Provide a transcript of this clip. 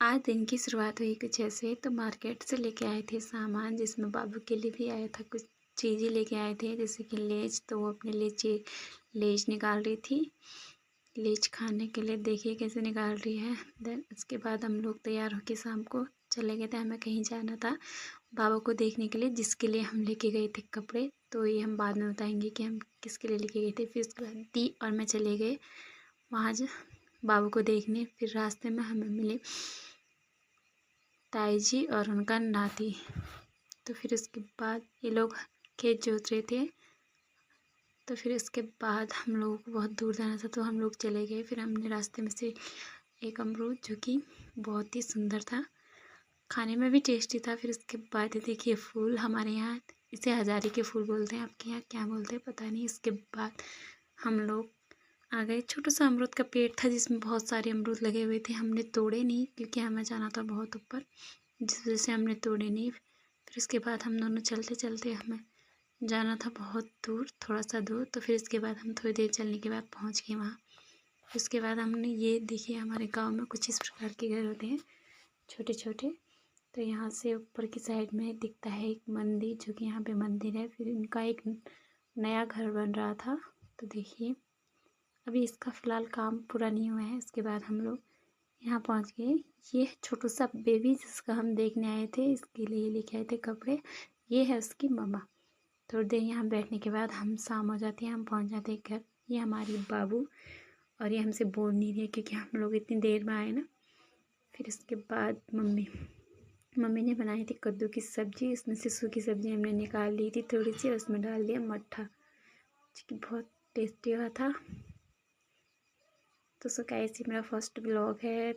आज दिन की शुरुआत हुई कुछ ऐसे तो मार्केट से लेके आए थे सामान, जिसमें बाबू के लिए भी आया था। कुछ चीज़ें लेके आए थे जैसे कि लेज, तो वो अपने लिए लेज निकाल रही थी। लेज खाने के लिए देखिए कैसे निकाल रही है। देन उसके बाद हम लोग तैयार होके शाम को चले गए थे। हमें कहीं जाना था बाबा को देखने के लिए, जिसके लिए हम लेके गए थे कपड़े। तो ये हम बाद में बताएंगे कि हम किसके लिए लेके गए थे। फिर उसके बाद दी और मैं चले गए वहाँ बाबू को देखने। फिर रास्ते में हमें मिले ताई जी और उनका नाती। तो फिर उसके बाद ये लोग खेत जोत रहे थे। तो फिर उसके बाद हम लोगों को बहुत दूर जाना था, तो हम लोग चले गए। फिर हमने रास्ते में से एक अमरूद, जो कि बहुत ही सुंदर था, खाने में भी टेस्टी था। फिर उसके बाद ये देखिए फूल, हमारे यहाँ इसे हजारी के फूल बोलते हैं, आपके यहाँ क्या बोलते हैं पता नहीं। इसके बाद हम लोग आ गए। छोटा सा अमरूद का पेड़ था जिसमें बहुत सारे अमरूद लगे हुए थे। हमने तोड़े नहीं क्योंकि हमें जाना था बहुत ऊपर, जिस वजह से हमने तोड़े नहीं। फिर उसके बाद हम दोनों चलते चलते, हमें जाना था बहुत दूर, थोड़ा सा दूर। तो फिर इसके बाद हम थोड़ी देर चलने के बाद पहुंच गए वहाँ। उसके बाद हमने ये देखिए, हमारे गांव में कुछ इस प्रकार के घर होते हैं, छोटे छोटे। तो यहाँ से ऊपर की साइड में दिखता है एक मंदिर, जो कि यहाँ पे मंदिर है। फिर इनका एक नया घर बन रहा था। तो देखिए अभी इसका फ़िलहाल काम पूरा नहीं हुआ है। इसके बाद हम लोग यहाँ पहुँच गए। ये छोटू सा बेबी जिसका हम देखने आए थे, इसके लिए लेके आए थे कपड़े। ये है उसकी मम्मा। थोड़ी देर यहाँ बैठने के बाद हम शाम हो जाती है, हम पहुँच जाते हैं घर। ये हमारी बाबू, और ये हमसे बोल नहीं रही है क्योंकि हम लोग इतनी देर में आए ना। फिर इसके बाद मम्मी ने बनाई थी कद्दू की सब्ज़ी। इसमें से सूखी सब्ज़ी हमने निकाल ली थी थोड़ी सी, और उसमें डाल दिया मट्ठा, जो कि बहुत टेस्टी हुआ था। तो सो गाइस, ये मेरा फर्स्ट ब्लॉग है।